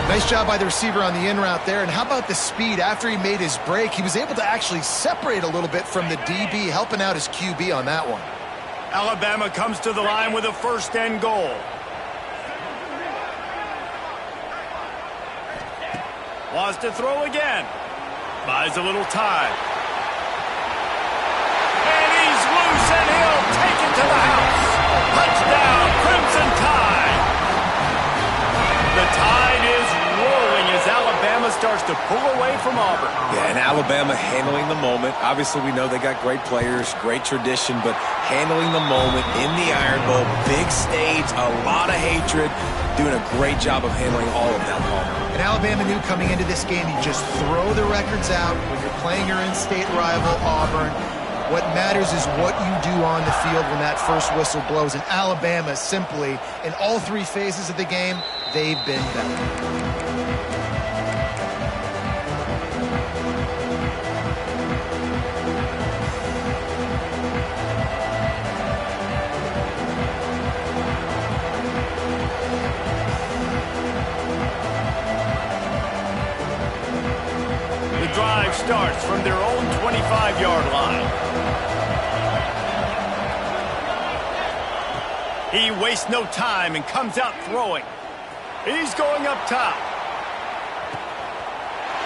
Speaker 2: Nice job by the receiver on the in route there. And how about the speed? After he made his break, he was able to actually separate a little bit from the DB, helping out his QB on that one.
Speaker 1: Alabama comes to the line with a 1st and goal. Wants to throw again. Buys a little time. And he's loose, and he'll take it to the house. Touchdown, Crimson Tide. The Tide is rolling as Alabama starts to pull away from Auburn.
Speaker 3: Yeah, and Alabama handling the moment. Obviously, we know they got great players, great tradition, but handling the moment in the Iron Bowl, big stage, a lot of hatred, doing a great job of handling all of that.
Speaker 2: And Alabama knew coming into this game, you just throw the records out when you're playing your in-state rival, Auburn. What matters is what you do on the field when that first whistle blows. And Alabama simply, in all 3 phases of the game, they've been better.
Speaker 1: Drive starts from their own 25-yard line. He wastes no time and comes out throwing. He's going up top.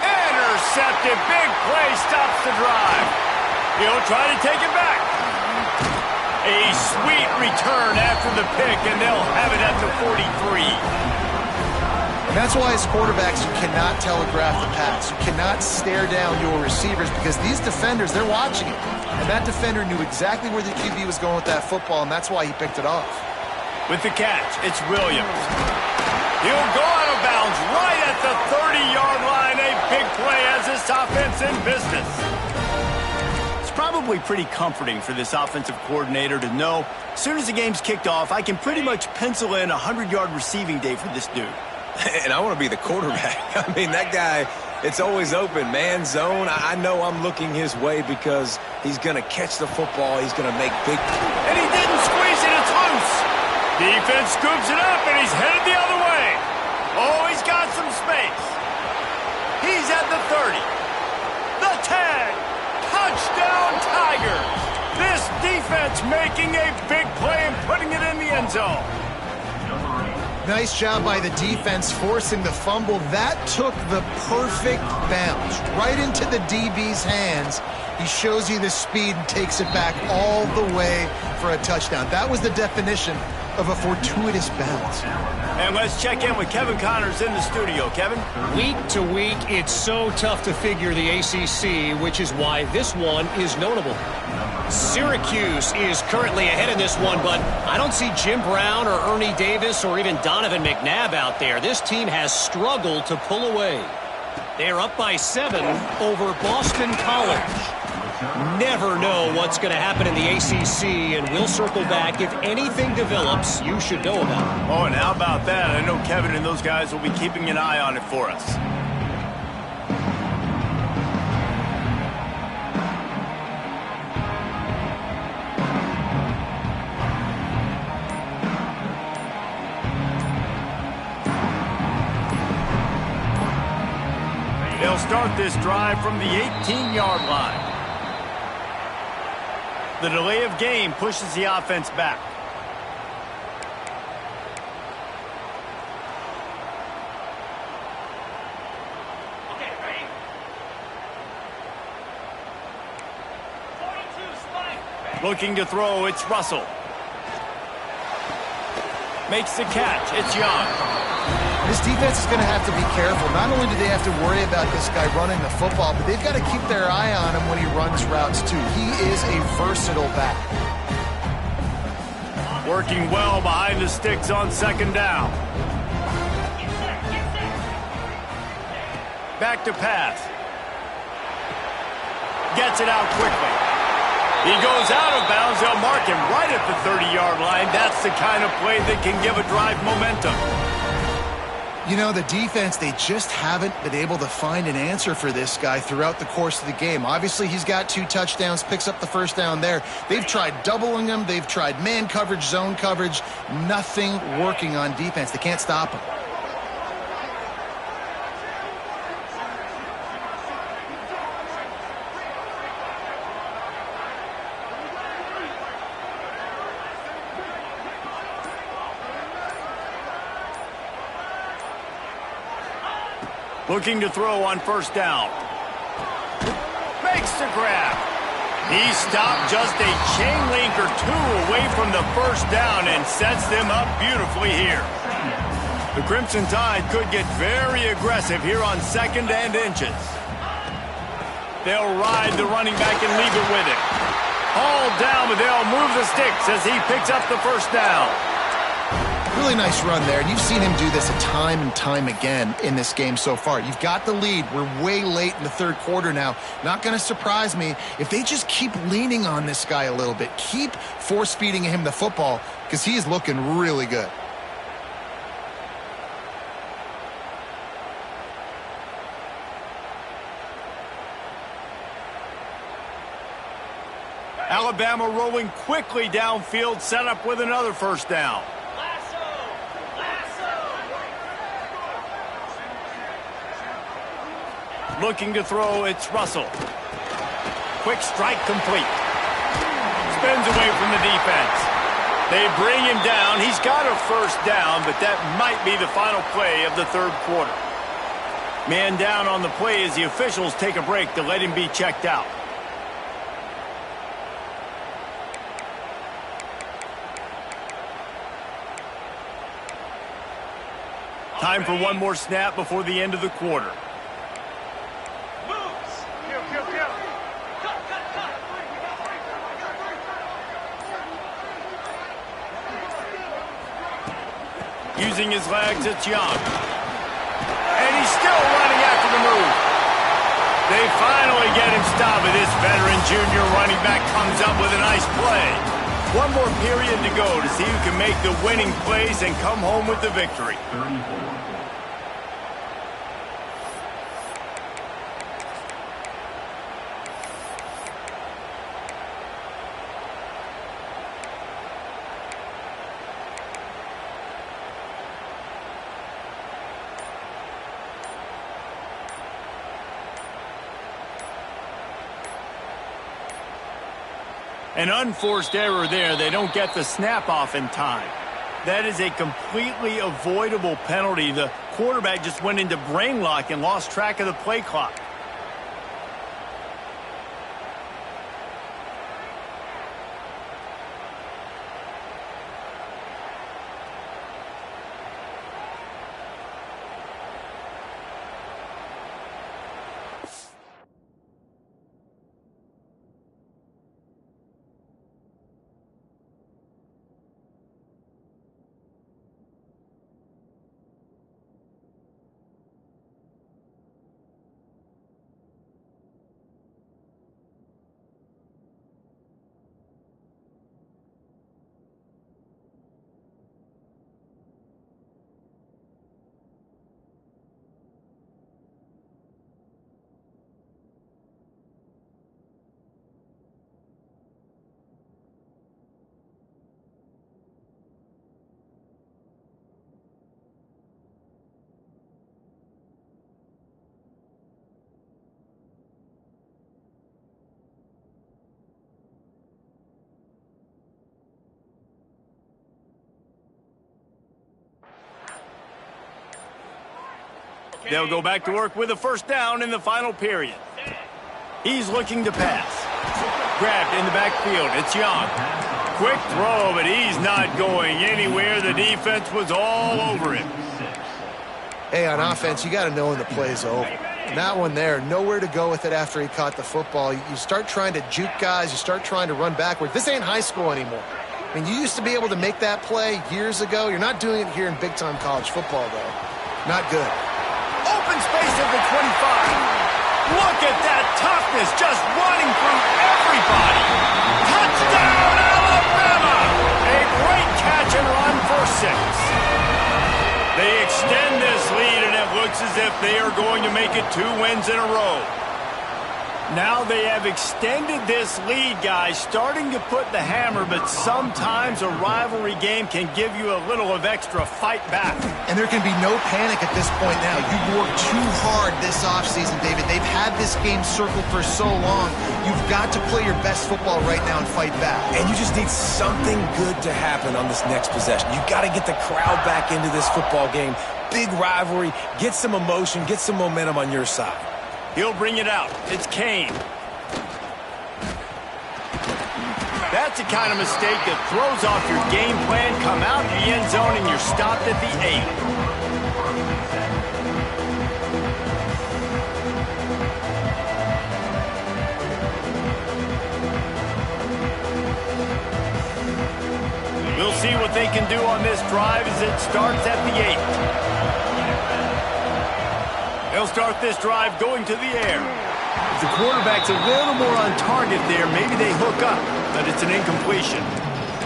Speaker 1: Intercepted. Big play stops the drive. He'll try to take it back. A sweet return after the pick, and they'll have it at the 43.
Speaker 2: And that's why as quarterbacks, you cannot telegraph the pass. You cannot stare down your receivers because these defenders, they're watching it. And that defender knew exactly where the QB was going with that football, and that's why he picked it off.
Speaker 1: With the catch, it's Williams. He'll go out of bounds right at the 30-yard line. A big play as this offense in business. It's probably pretty comforting for this offensive coordinator to know as soon as the game's kicked off, I can pretty much pencil in a 100-yard receiving day for this dude.
Speaker 3: And I want to be the quarterback. I mean, that guy, it's always open. Man, zone, I know I'm looking his way because he's going to catch the football. He's going to make big...
Speaker 1: And he didn't squeeze it. It's loose. Defense scoops it up, and he's headed the other way. Oh, he's got some space. He's at the 30. The 10. Touchdown, Tigers. This defense making a big play and putting it in the end zone.
Speaker 2: Nice job by the defense forcing the fumble. That took the perfect bounce right into the DB's hands. He shows you the speed and takes it back all the way for a touchdown. That was the definition of a fortuitous bounce.
Speaker 1: And let's check in with Kevin Connors in the studio. Kevin?
Speaker 4: Week to week, it's so tough to figure the ACC, which is why this one is notable. Syracuse is currently ahead in this one, but I don't see Jim Brown or Ernie Davis or even Donovan McNabb out there. This team has struggled to pull away. They're up by 7 over Boston College. Never know what's going to happen in the ACC, and we'll circle back if anything develops you should know about.
Speaker 1: Oh, and how about that? I know Kevin and those guys will be keeping an eye on it for us. They'll start this drive from the 18-yard line. The delay of game pushes the offense back.
Speaker 5: Okay, ready? 42 spike.
Speaker 1: Looking to throw, it's Russell. Makes the catch, it's Young.
Speaker 2: This defense is going to have to be careful. Not only do they have to worry about this guy running the football, but they've got to keep their eye on him when he runs routes too. He is a versatile back.
Speaker 1: Working well behind the sticks on second down. Back to pass. Gets it out quickly. He goes out of bounds. They'll mark him right at the 30-yard line. That's the kind of play that can give a drive momentum.
Speaker 2: You know, the defense, they just haven't been able to find an answer for this guy throughout the course of the game. Obviously, he's got 2 touchdowns, picks up the first down there. They've tried doubling him. They've tried man coverage, zone coverage. Nothing working on defense. They can't stop him.
Speaker 1: Looking to throw on first down. Makes the grab. He stopped just a chain link or 2 away from the first down and sets them up beautifully here. The Crimson Tide could get very aggressive here on 2nd and inches. They'll ride the running back and leave it with him. All down, but they'll move the sticks as he picks up the first down.
Speaker 2: Really nice run there, and you've seen him do this a time and time again in this game so far. You've got the lead. We're way late in the 3rd quarter now. Not going to surprise me if they just keep leaning on this guy a little bit. Keep force-feeding him the football because he is looking really good.
Speaker 1: Alabama rolling quickly downfield, set up with another first down. Looking to throw, it's Russell. Quick strike complete. Spins away from the defense. They bring him down. He's got a first down, but that might be the final play of the 3rd quarter. Man down on the play as the officials take a break to let him be checked out. Time for one more snap before the end of the quarter. Using his legs, it's Young. And he's still running after the move. They finally get him stopped, but this veteran junior running back comes up with a nice play. One more period to go to see who can make the winning plays and come home with the victory. An unforced error there. They don't get the snap off in time. That is a completely avoidable penalty. The quarterback just went into brain lock and lost track of the play clock. They'll go back to work with a first down in the final period. He's looking to pass. Grabbed in the backfield. It's Young. Quick throw, but he's not going anywhere. The defense was all over him.
Speaker 2: Hey, on offense, you got to know when the play's over. And that one there, nowhere to go with it after he caught the football. You start trying to juke guys. You start trying to run backward. This ain't high school anymore. I mean, you used to be able to make that play years ago. You're not doing it here in big-time college football, though. Not good.
Speaker 1: Open space at the 25. Look at that toughness, just running through everybody. Touchdown, Alabama! A great catch and run for 6. They extend this lead, and it looks as if they are going to make it 2 wins in a row. Now they have extended this lead, guys, starting to put the hammer, but sometimes a rivalry game can give you a little of extra fight back.
Speaker 2: And there can be no panic at this point now. You've worked too hard this offseason, David. They've had this game circled for so long. You've got to play your best football right now and fight back.
Speaker 3: And you just need something good to happen on this next possession. You got to get the crowd back into this football game. Big rivalry. Get some emotion. Get some momentum on your side.
Speaker 1: He'll bring it out. It's Kane. That's the kind of mistake that throws off your game plan. Come out the end zone and you're stopped at the 8. We'll see what they can do on this drive as it starts at the 8. They'll start this drive going to the air. If the quarterback's a little more on target there, maybe they hook up, but it's an incompletion.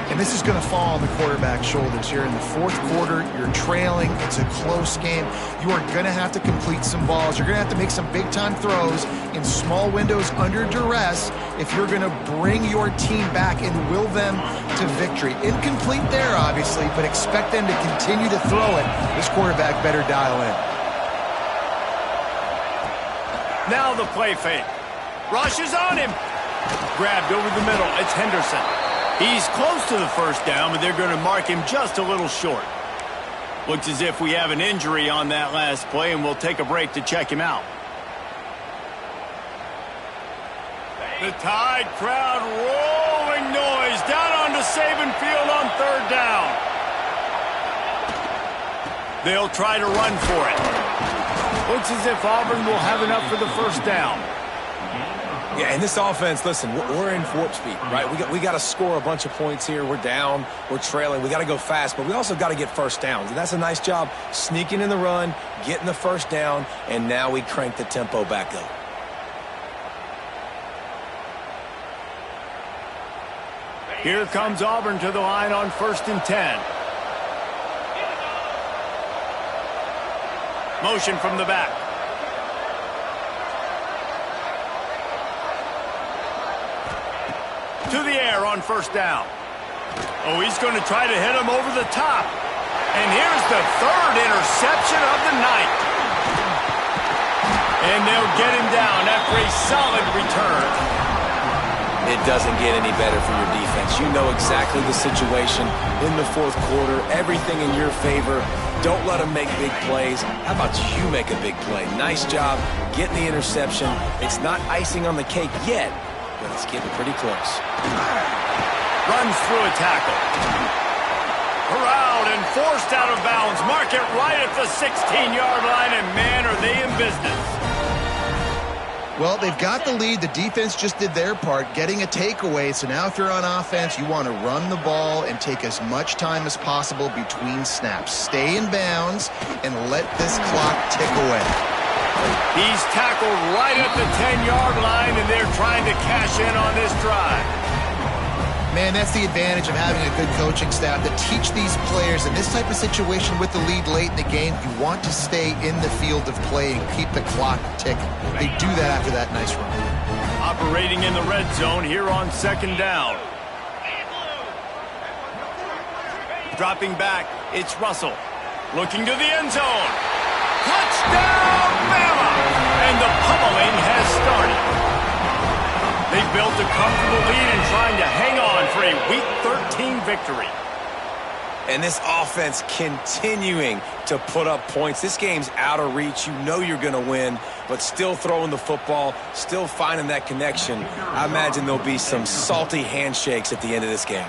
Speaker 2: And this is going to fall on the quarterback's shoulders here in the fourth quarter. You're trailing. It's a close game. You are going to have to complete some balls. You're going to have to make some big-time throws in small windows under duress if you're going to bring your team back and will them to victory. Incomplete there, obviously, but expect them to continue to throw it. This quarterback better dial in.
Speaker 1: Now the play fake. Rush is on him. Grabbed over the middle. It's Henderson. He's close to the first down, but they're going to mark him just a little short. Looks as if we have an injury on that last play, and we'll take a break to check him out. The Tide crowd rolling noise down onto Saban Field on 3rd down. They'll try to run for it. Looks as if Auburn will have enough for the first down.
Speaker 3: Yeah, and this offense, listen, we're in warp speed, right? We got to score a bunch of points here. We're down. We're trailing. We got to go fast, but we also got to get first downs. And that's a nice job sneaking in the run, getting the first down, and now we crank the tempo back up.
Speaker 1: Here comes Auburn to the line on 1st and 10. Motion from the back. To the air on 1st down. Oh, he's going to try to hit him over the top. And here's the 3rd interception of the night. And they'll get him down after a solid return.
Speaker 3: It doesn't get any better for your defense. You know exactly the situation in the fourth quarter, everything in your favor. Don't let them make big plays. How about you make a big play? Nice job getting the interception. It's not icing on the cake yet, but it's getting pretty close.
Speaker 1: Runs through a tackle. Corralled and forced out of bounds. Mark it right at the 16-yard line, and man, are they in business.
Speaker 2: Well, they've got the lead. The defense just did their part, getting a takeaway. So now if you're on offense, you want to run the ball and take as much time as possible between snaps. Stay in bounds and let this clock tick away.
Speaker 1: He's tackled right at the 10-yard line, and they're trying to cash in on this drive.
Speaker 2: Man, that's the advantage of having a good coaching staff to teach these players in this type of situation with the lead late in the game. You want to stay in the field of play and keep the clock ticking. They do that after that nice run.
Speaker 1: Operating in the red zone here on second down. Dropping back, it's Russell. Looking to the end zone. Touchdown, Bama! And the pummeling has started. They built a comfortable lead and trying to hang on for a Week 13 victory.
Speaker 3: And this offense continuing to put up points. This game's out of reach. You know you're going to win, but still throwing the football, still finding that connection. I imagine there'll be some salty handshakes at the end of this game.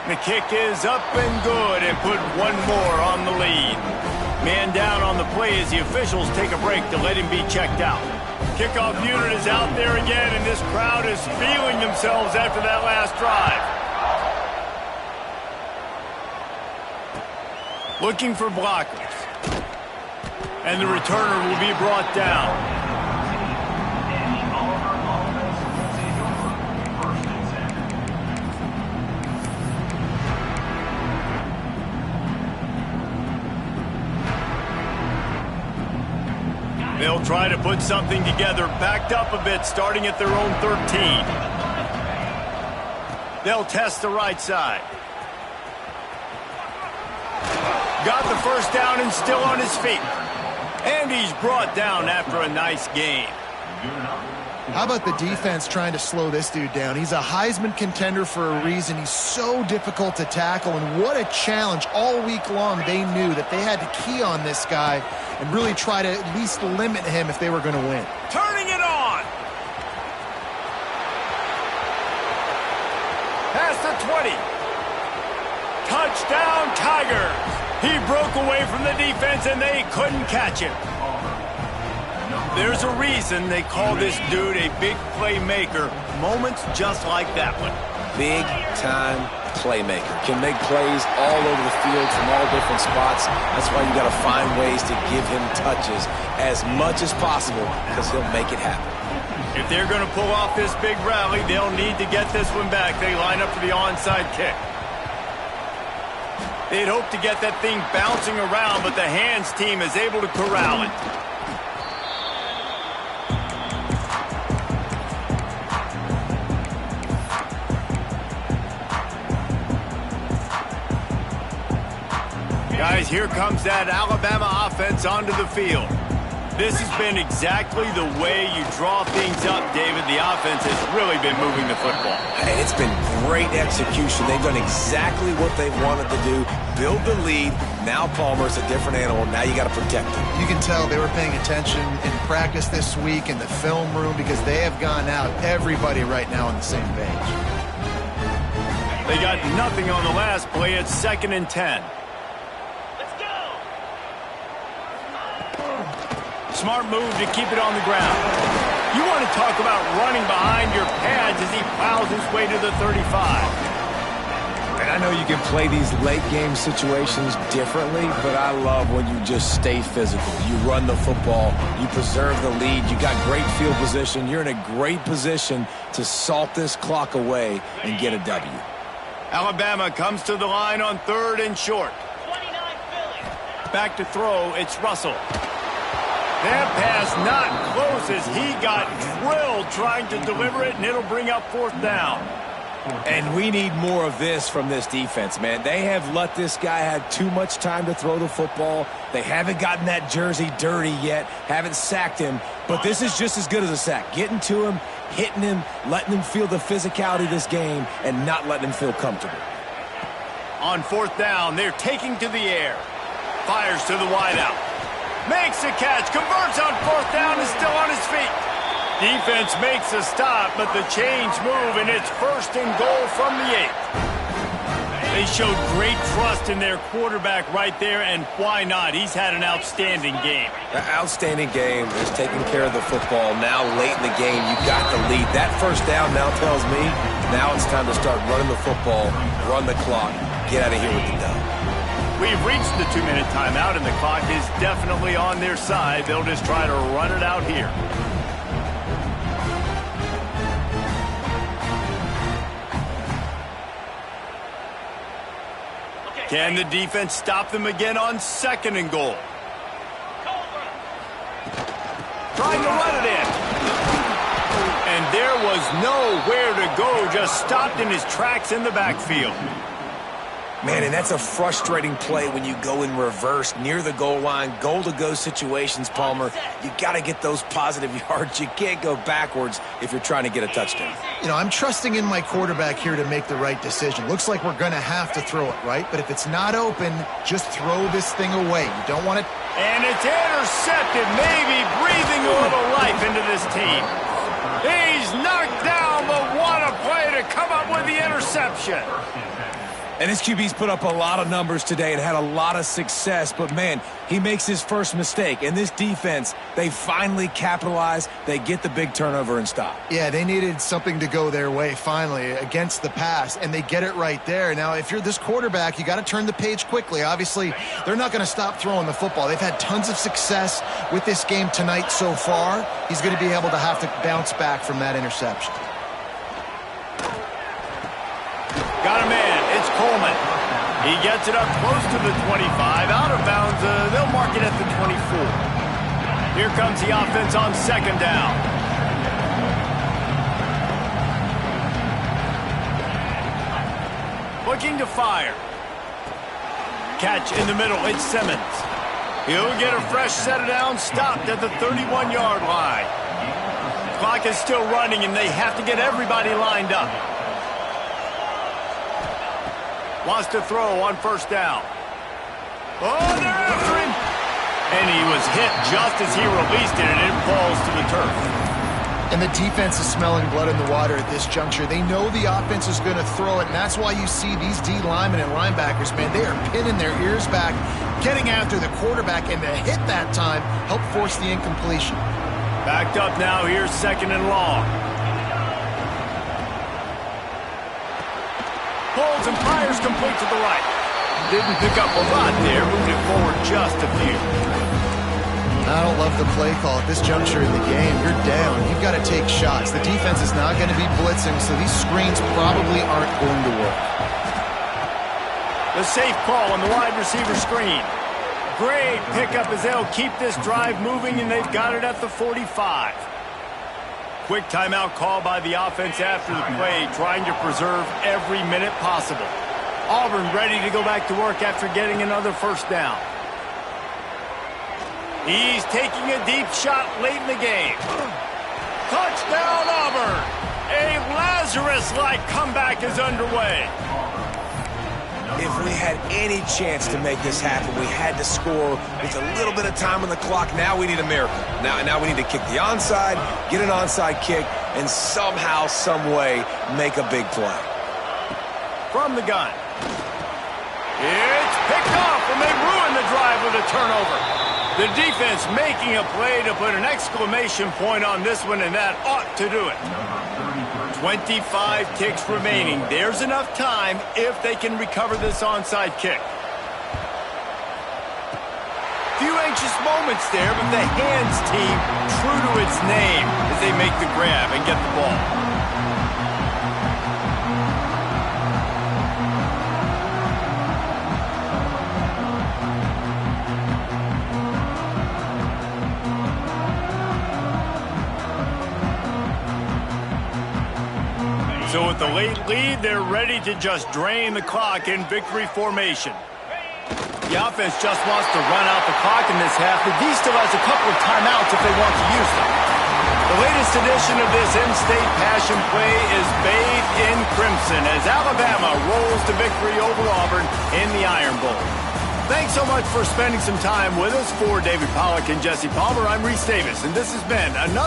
Speaker 1: The kick is up and good and put one more on the lead. Man down on the play as the officials take a break to let him be checked out. Kickoff unit is out there again, and this crowd is feeling themselves after that last drive. Looking for blockers. And the returner will be brought down. They'll try to put something together, backed up a bit, starting at their own 13. They'll test the right side. Got the first down and still on his feet. And he's brought down after a nice game.
Speaker 2: How about the defense trying to slow this dude down? He's a Heisman contender for a reason. He's so difficult to tackle, and what a challenge. All week long, they knew that they had to key on this guy and really try to at least limit him if they were going to win.
Speaker 1: Turning it on. Past the 20. Touchdown, Tigers. He broke away from the defense, and they couldn't catch him. There's a reason they call this dude a big playmaker. Moments just like that one.
Speaker 3: Big-time playmaker. Can make plays all over the field from all different spots. That's why you got to find ways to give him touches as much as possible, because he'll make it happen.
Speaker 1: If they're going to pull off this big rally, they'll need to get this one back. They line up for the onside kick. They'd hope to get that thing bouncing around, but the hands team is able to corral it. Guys, here comes that Alabama offense onto the field. This has been exactly the way you draw things up, David. The offense has really been moving the football.
Speaker 3: And it's been great execution. They've done exactly what they wanted to do. Build the lead. Now Palmer's a different animal. Now you got to protect him.
Speaker 2: You can tell they were paying attention in practice this week in the film room, because they have gone out, everybody right now on the same page.
Speaker 1: They got nothing on the last play. It's 2nd and 10. Smart move to keep it on the ground. You want to talk about running behind your pads as he plows his way to the 35.
Speaker 3: And I know you can play these late game situations differently, but I love when you just stay physical. You run the football, you preserve the lead, you got great field position, you're in a great position to salt this clock away and get a W.
Speaker 1: Alabama comes to the line on 3rd and short. Back to throw, it's Russell. That pass not close as he got drilled trying to deliver it, and it'll bring up 4th down.
Speaker 3: And we need more of this from this defense, man. They have let this guy have too much time to throw the football. They haven't gotten that jersey dirty yet, haven't sacked him, but this is just as good as a sack. Getting to him, hitting him, letting him feel the physicality of this game, and not letting him feel comfortable.
Speaker 1: On fourth down, they're taking to the air. Fires to the wideout. Makes a catch, converts on fourth down, is still on his feet. Defense makes a stop, but the chains move, and it's first and goal from the 8. They showed great trust in their quarterback right there, and why not? He's had an outstanding game.
Speaker 3: An outstanding game. Is taking care of the football. Now late in the game, you got the lead. That first down now tells me now it's time to start running the football, run the clock, get out of here with the dub.
Speaker 1: We've reached the 2-minute timeout, and the clock is definitely on their side. They'll just try to run it out here. Can the defense stop them again on second and goal? Trying to run it in. And there was nowhere to go, just stopped in his tracks in the backfield.
Speaker 3: Man, and that's a frustrating play when you go in reverse near the goal line, goal-to-go situations, Palmer. You got to get those positive yards. You can't go backwards if you're trying to get a touchdown.
Speaker 2: You know, I'm trusting in my quarterback here to make the right decision. Looks like we're going to have to throw it, right? But if it's not open, just throw this thing away. You don't want it.
Speaker 1: And it's intercepted, maybe breathing a little life into this team. He's knocked down, but what a play to come up with the interception.
Speaker 3: And this QB's put up a lot of numbers today and had a lot of success, but man, he makes his first mistake. And this defense, they finally capitalize. They get the big turnover and stop.
Speaker 2: Yeah, they needed something to go their way finally against the pass, and they get it right there. Now, if you're this quarterback, you got to turn the page quickly. Obviously, they're not going to stop throwing the football. They've had tons of success with this game tonight so far. He's going to be able to have to bounce back from that interception.
Speaker 1: Got a man. It's Coleman. He gets it up close to the 25. Out of bounds. They'll mark it at the 24. Here comes the offense on second down. Looking to fire. Catch in the middle. It's Simmons. He'll get a fresh set of downs. Stopped at the 31-yard line. Clock is still running, and they have to get everybody lined up. Wants to throw on first down. Oh, they're after him. And he was hit just as he released it, and it falls to the turf.
Speaker 2: And the defense is smelling blood in the water at this juncture. They know the offense is going to throw it, and that's why you see these D linemen and linebackers, man, they are pinning their ears back, getting after the quarterback, and the hit that time helped force the incompletion.
Speaker 1: Backed up now, here's second and long. Pulls and fires complete to the right. Didn't pick up a lot there, moving it forward just a few.
Speaker 2: I don't love the play call at this juncture in the game. You're down. You've got to take shots. The defense is not going to be blitzing, so these screens probably aren't going to work.
Speaker 1: The safe call on the wide receiver screen. Great pickup as they'll keep this drive moving, and they've got it at the 45. Quick timeout call by the offense after the play, trying to preserve every minute possible. Auburn ready to go back to work after getting another first down. He's taking a deep shot late in the game. Touchdown, Auburn! A Lazarus-like comeback is underway.
Speaker 3: If we had any chance to make this happen, we had to score with a little bit of time on the clock. Now we need a miracle. Now we need to kick the onside, get an onside kick, and somehow, some way, make a big play.
Speaker 1: From the gun. It's picked off, and they ruin the drive with a turnover. The defense making a play to put an exclamation point on this one, and that ought to do it. 25 ticks remaining. There's enough time if they can recover this onside kick. Few anxious moments there, but the hands team true to its name as they make the grab and get the ball. So with the late lead, they're ready to just drain the clock in victory formation. The offense just wants to run out the clock in this half. The D still has a couple of timeouts if they want to use them. The latest edition of this in-state passion play is bathed in crimson as Alabama rolls to victory over Auburn in the Iron Bowl. Thanks so much for spending some time with us. For David Pollack and Jesse Palmer, I'm Reese Davis, and this has been another